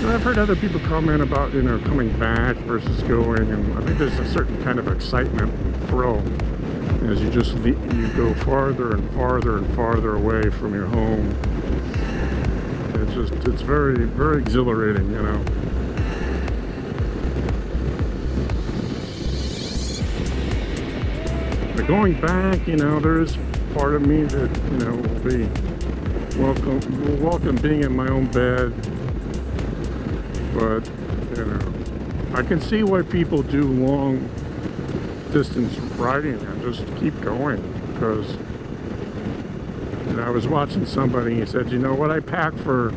And I've heard other people comment about, you know, coming back versus going, and I think there's a certain kind of excitement and thrill as you just you go farther and farther and farther away from your home. It's very, very exhilarating, you know. But going back, you know, there's part of me that, you know, will welcome being in my own bed. But, you know, I can see why people do long distance riding and just keep going, because, you know, I was watching somebody, he said, you know, what I pack for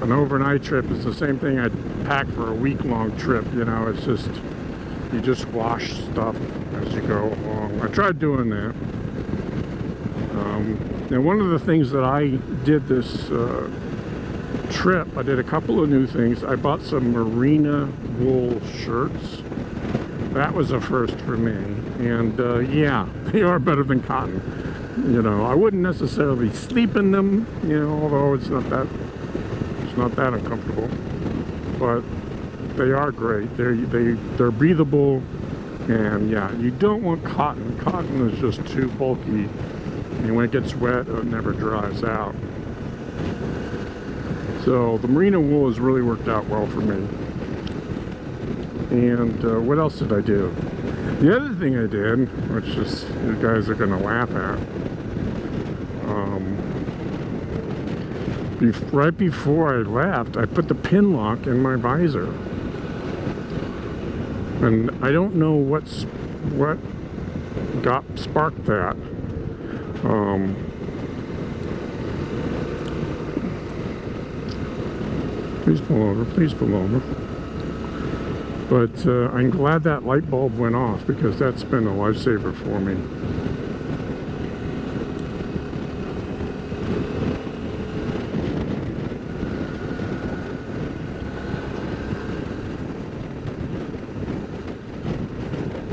an overnight trip is the same thing I'd pack for a week-long trip. You know, it's just, you just wash stuff as you go along. I tried doing that. And one of the things that I did this trip, I did a couple of new things. I bought some merino wool shirts. That was a first for me. And yeah, they are better than cotton. You know, I wouldn't necessarily sleep in them, you know, although it's not that uncomfortable. But they are great. They're breathable, and yeah, you don't want cotton. Cotton is just too bulky, and when it gets wet, it never dries out. So the merino wool has really worked out well for me. And what else did I do? The other thing I did, which is, you guys are going to laugh at, right before I left, I put the pin lock in my visor. And I don't know what sparked that. Please pull over, please pull over. But I'm glad that light bulb went off, because that's been a lifesaver for me.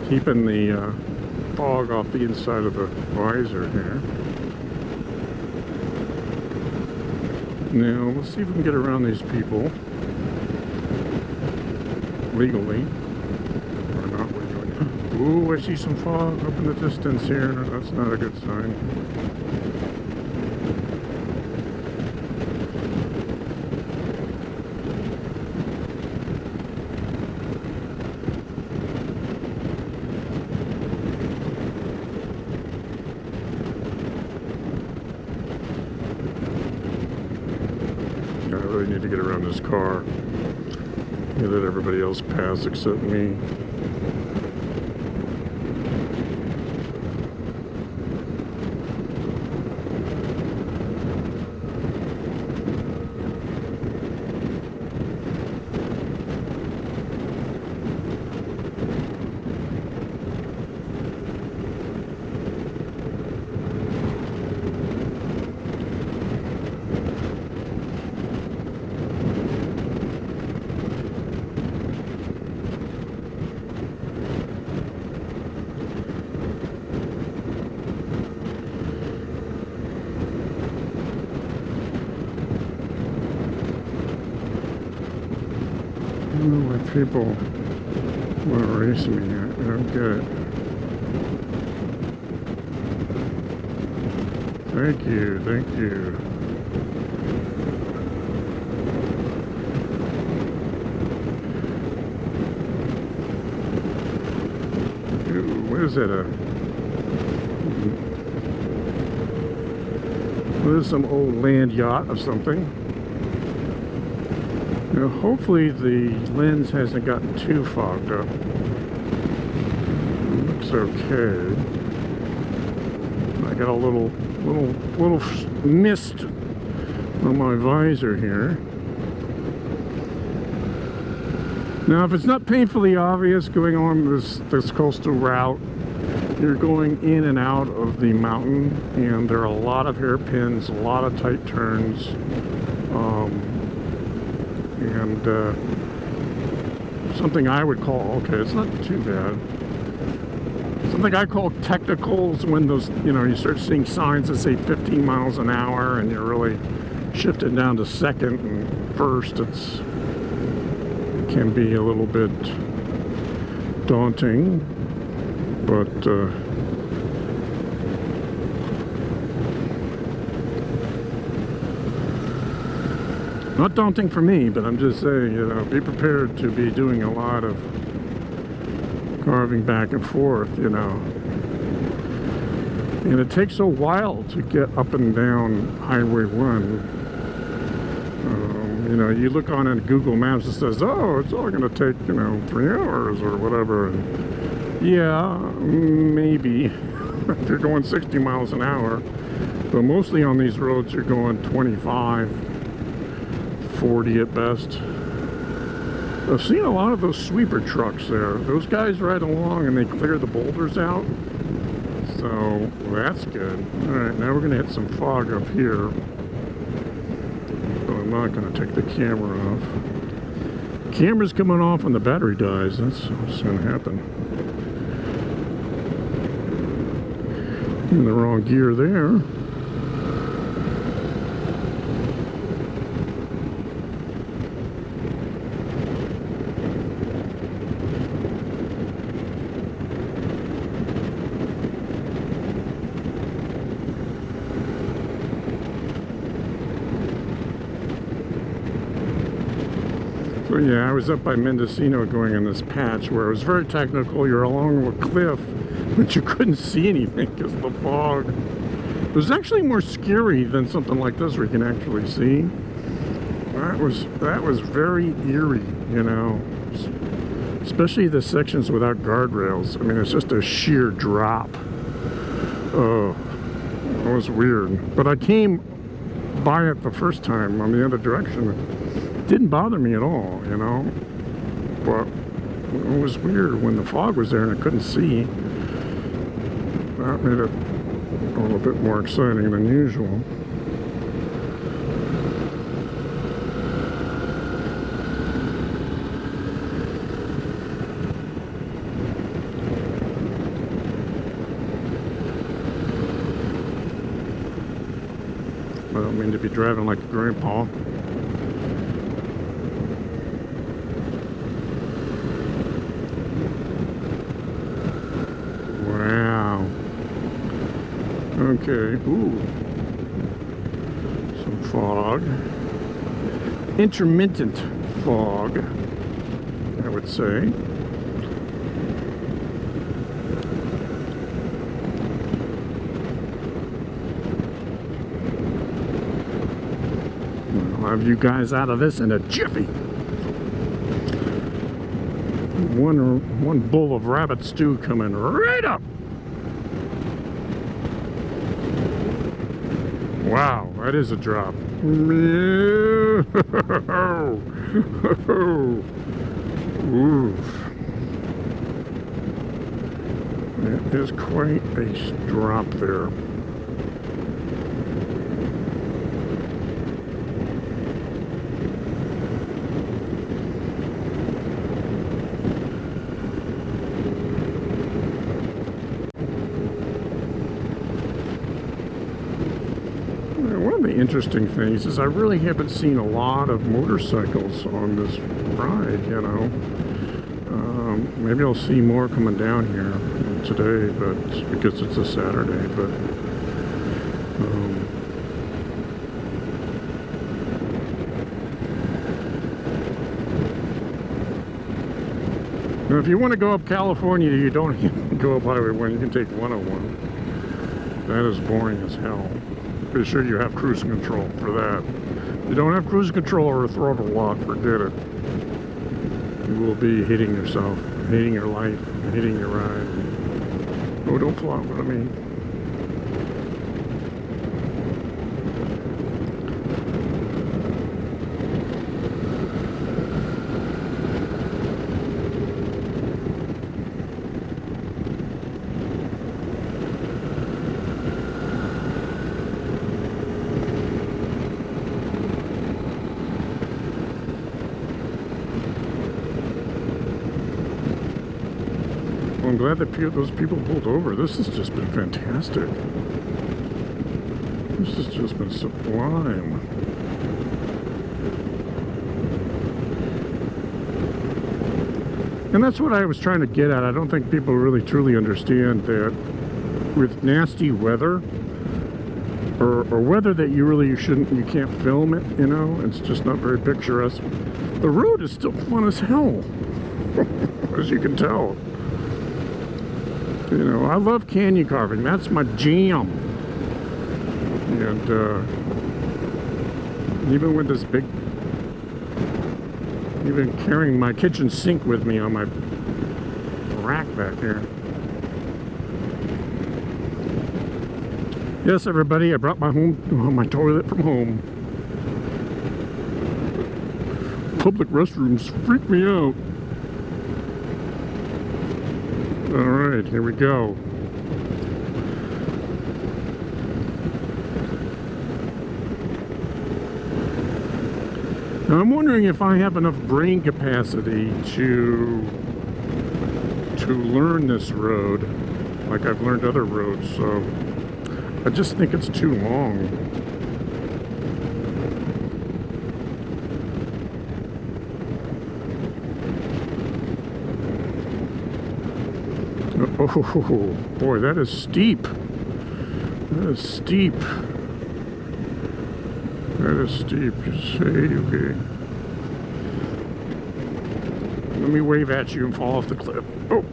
Keeping the fog off the inside of the visor here. Now, let's see if we can get around these people legally, or not legally. Ooh, I see some fog up in the distance here. That's not a good sign. I really need to get around this car. You let everybody else pass except me. I don't know why people want to race me. I don't get it. Thank you, thank you. Ooh, what is that? What is some old land yacht of something? Now, hopefully the lens hasn't gotten too fogged up. It looks okay. I got a little mist on my visor here. Now, if it's not painfully obvious going on this coastal route, you're going in and out of the mountain, and there are a lot of hairpins, a lot of tight turns. And something I would call, okay, it's not too bad. Something I call technicals, when those, you know, you start seeing signs that say 15 miles an hour and you're really shifting down to second and first, it can be a little bit daunting, but not daunting for me, but I'm just saying, you know, be prepared to be doing a lot of carving back and forth, you know. And it takes a while to get up and down Highway 1. You know, you look on Google Maps, it says, oh, it's all going to take, you know, 3 hours or whatever. And yeah, maybe if you're going 60 miles an hour. But mostly on these roads, you're going 25, 40 at best. I've seen a lot of those sweeper trucks there. Those guys ride along and they clear the boulders out. So that's good. All right, now we're going to hit some fog up here. I'm not going to take the camera off. Camera's coming off when the battery dies. That's what's going to happen. In the wrong gear there. So yeah, I was up by Mendocino going in this patch where it was very technical. You're along a cliff, but you couldn't see anything because of the fog. It was actually more scary than something like this where you can actually see. That was very eerie, you know. Especially the sections without guardrails. I mean, it's just a sheer drop. Oh, it was weird. But I came by it the first time on the other direction. It didn't bother me at all, you know. But it was weird when the fog was there and I couldn't see. That made it a little bit more exciting than usual. I don't mean to be driving like a grandpa. Wow. Okay. Ooh. Some fog. Intermittent fog, I would say. I'll have you guys out of this in a jiffy. One bowl of rabbit stew coming right up. Wow, that is a drop. Oof. That is quite a drop there. Interesting things is I really haven't seen a lot of motorcycles on this ride, you know. Maybe I'll see more coming down here today, but because it's a Saturday. But now if you want to go up California, you don't even go up Highway 1. You can take 101. That is boring as hell. Be sure you have cruise control for that. If you don't have cruise control or a throttle lock, forget it. You will be hitting yourself, hating your life, hating your ride. Oh, don't pull out with me. I'm glad that those people pulled over. This has just been fantastic. This has just been sublime. And that's what I was trying to get at. I don't think people really truly understand that with nasty weather, or weather that you can't film it, you know, it's just not very picturesque. The road is still fun as hell, as you can tell. You know, I love canyon carving. That's my jam. And even with this big, even carrying my kitchen sink with me on my rack back here. Yes, everybody, I brought my toilet from home. Public restrooms freak me out. Alright, here we go. Now I'm wondering if I have enough brain capacity to learn this road like I've learned other roads, so I just think it's too long. Oh boy, that is steep. That is steep. That is steep. Just say, okay. Let me wave at you and fall off the cliff. Oh.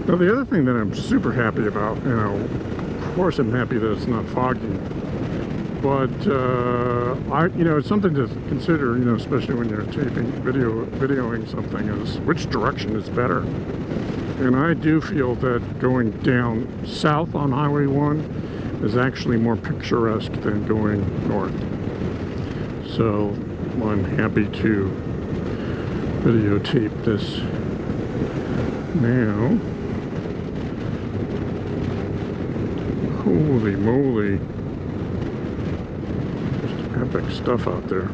Now the other thing that I'm super happy about, you know, of course I'm happy that it's not foggy, but you know, it's something to consider, you know, especially when you're videoing something, is which direction is better. And I do feel that going down south on Highway 1 is actually more picturesque than going north. So I'm happy to videotape this now. Holy moly. Just epic stuff out there.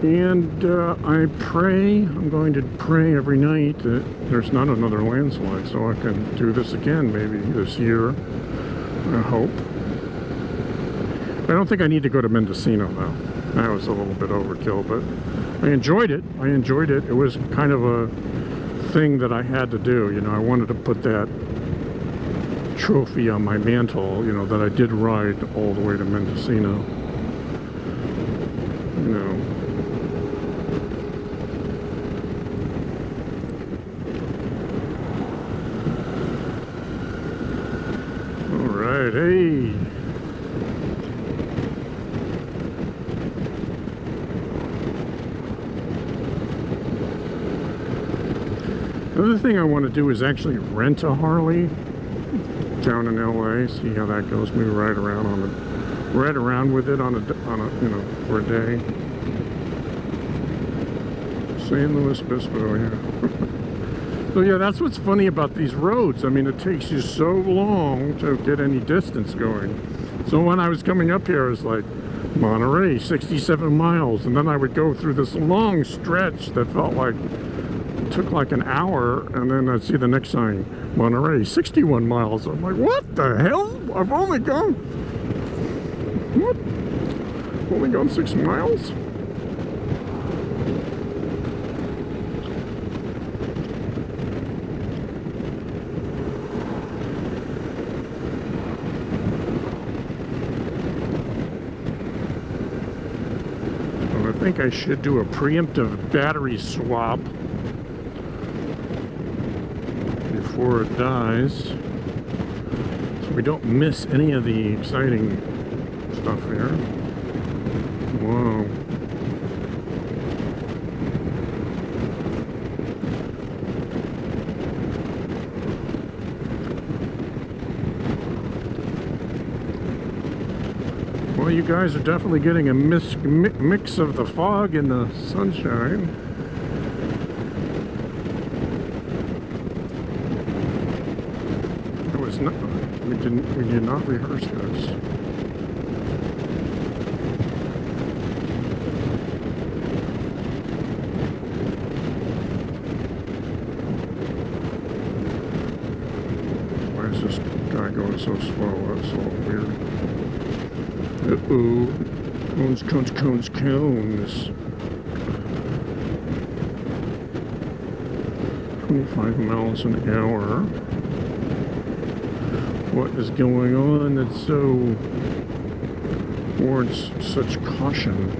And I'm going to pray every night that there's not another landslide, so I can do this again maybe this year, I hope. I don't think I need to go to Mendocino though. That was a little bit overkill, but I enjoyed it. It was kind of a thing that I had to do. You know, I wanted to put that trophy on my mantle, you know, that I did ride all the way to Mendocino. You know. All right, hey. Another thing I want to do is actually rent a Harley down in LA. See how that goes. Maybe ride around with it on a you know, for a day. San Luis Obispo, yeah. So yeah, that's what's funny about these roads. I mean, it takes you so long to get any distance going. So when I was coming up here, I was like, Monterey, 67 miles, and then I would go through this long stretch that felt like took like an hour, and then I'd see the next sign, Monterey, 61 miles. I'm like, what the hell? I've only gone, what? Only gone 6 miles? Well, I think I should do a preemptive battery swap before it dies, so we don't miss any of the exciting stuff here. Whoa. Well, you guys are definitely getting a mix of the fog and the sunshine. It was not. We did not rehearse this. Why is this guy going so slow? That's so weird. Uh-oh. Cones, cones, cones, cones. 25 miles an hour. What is going on that's so warrants such caution?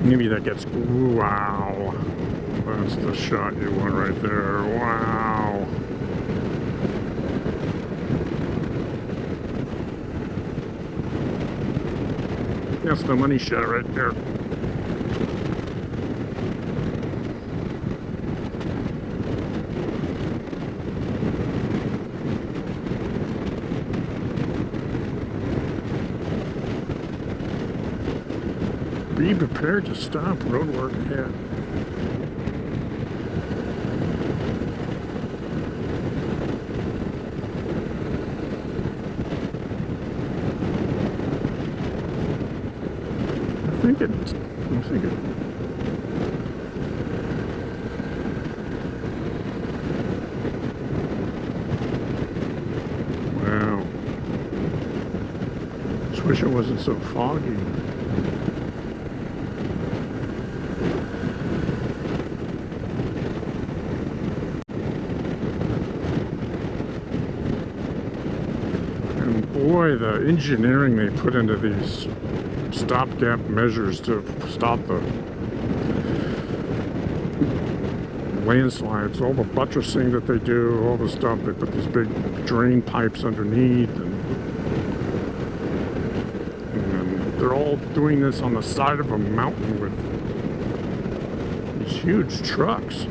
Maybe that gets, wow, that's the shot you want right there, wow. That's the money shot right there. Be prepared to stop, road work ahead. I think it. Wow. Just wish it wasn't so foggy. Boy, the engineering they put into these stopgap measures to stop the landslides, all the buttressing that they do, all the stuff, they put these big drain pipes underneath, and they're all doing this on the side of a mountain with these huge trucks.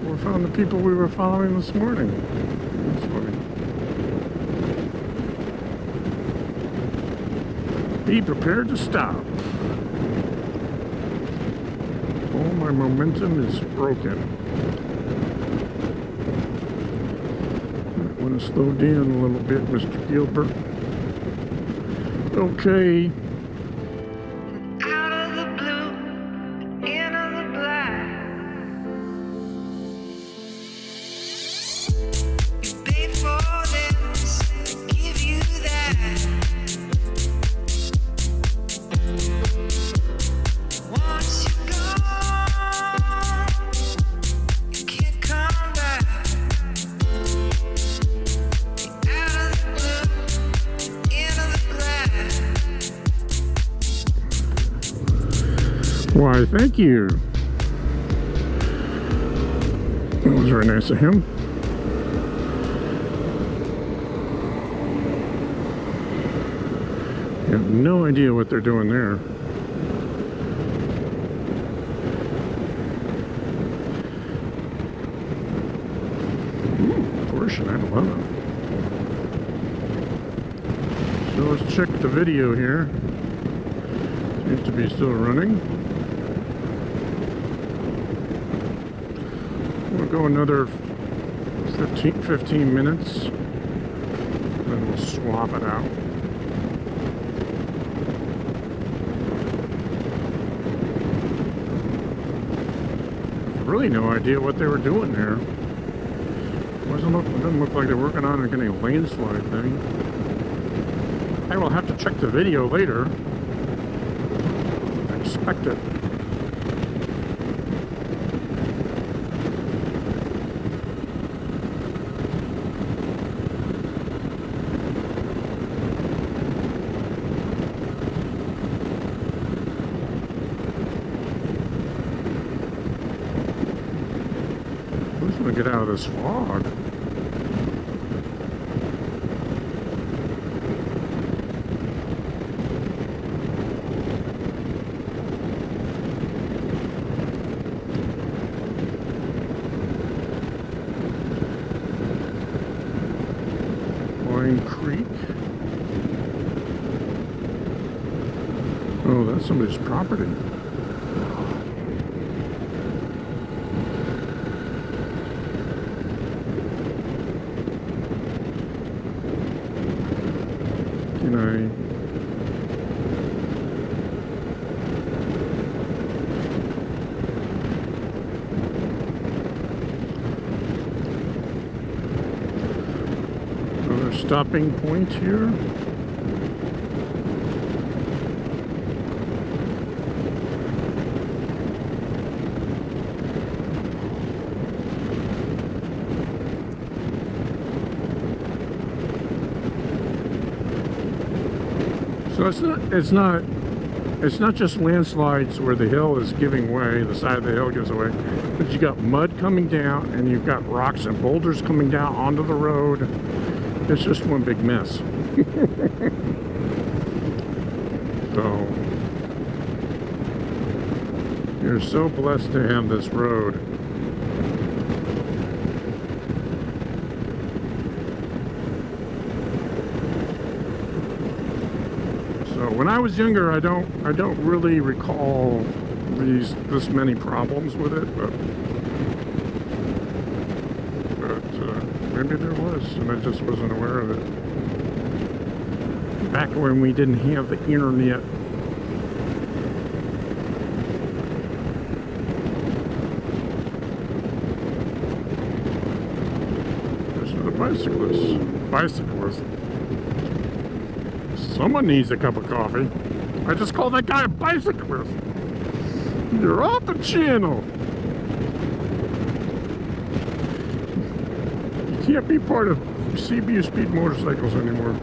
We found the people we were following this morning. That's funny. Be prepared to stop. All my momentum is broken. I want to slow down a little bit, Mr. Gilbert. Okay. Why, thank you. That was very nice of him. I have no idea what they're doing there. Ooh, Porsche 911. So let's check the video here. Seems to be still running. go another 15 minutes, then we'll swap it out. Really no idea what they were doing there. Doesn't look like they're working on any landslide thing. I will have to check the video later. I expect it. Who's gonna get out of this fog? Creek. Oh, that's somebody's property. Can I? Stopping point here. So it's not just landslides where the hill is giving way, the side of the hill gives away, but you got mud coming down and you've got rocks and boulders coming down onto the road. It's just one big mess. So, you're so blessed to have this road. So, when I was younger, I don't really recall this many problems with it, but maybe there was, and I just wasn't aware of it. Back when we didn't have the internet. There's the bicyclist. Someone needs a cup of coffee. I just called that guy a bicyclist. You're off the channel. Can't be part of CPUspeed motorcycles anymore.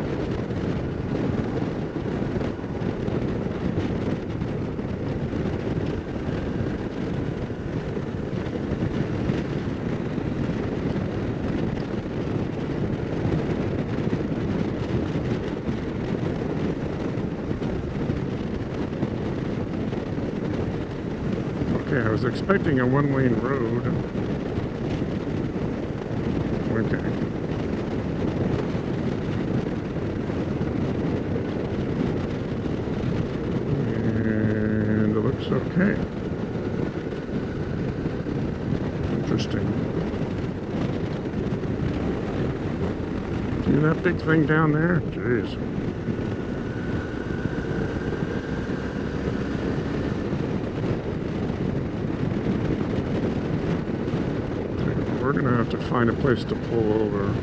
Okay, I was expecting a one-lane road. Okay. And it looks okay. Interesting. See that big thing down there? Jeez. We're gonna have to find a place to pull over.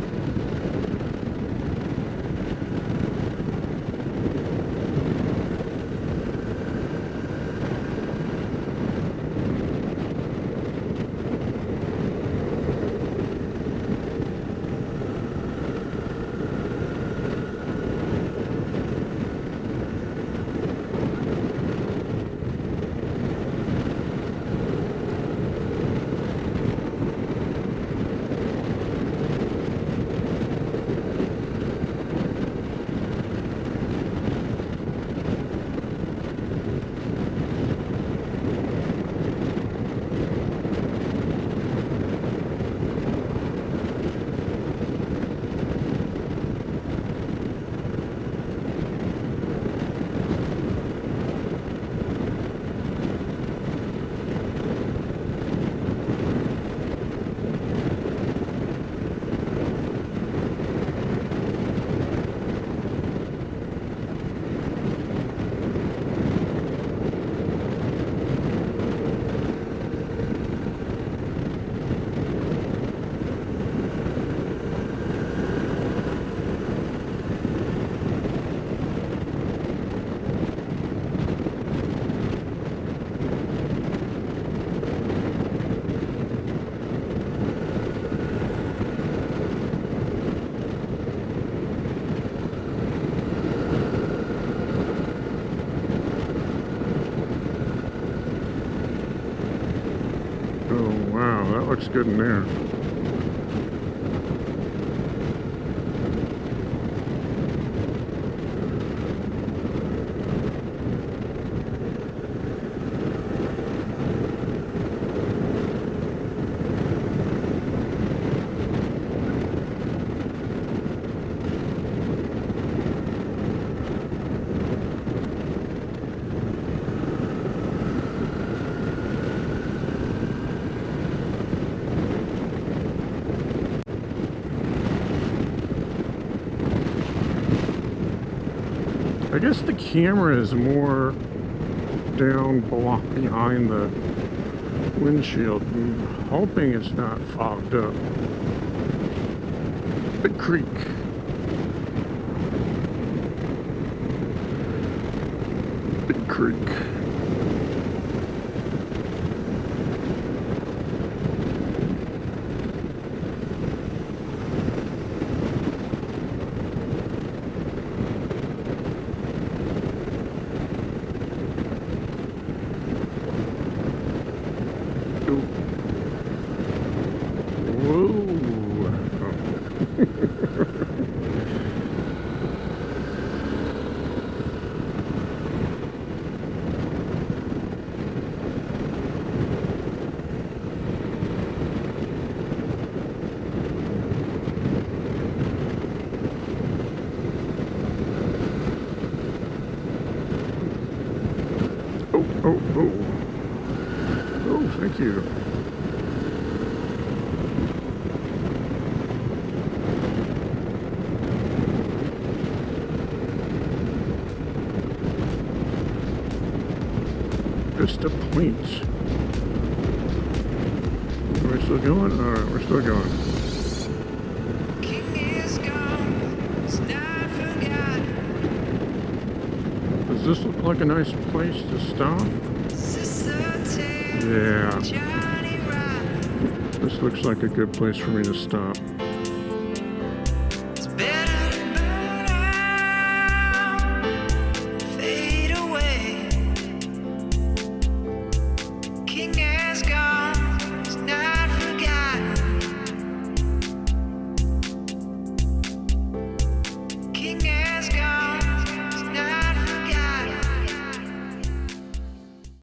wow, that looks good in there. I guess the camera is more down behind the windshield. I'm hoping it's not fogged up. Big creek. Big creek. Oh, thank you. Vista Point. Are we still going? Alright, we're still going. Does this look like a nice place to stop? Yeah. This looks like a good place for me to stop.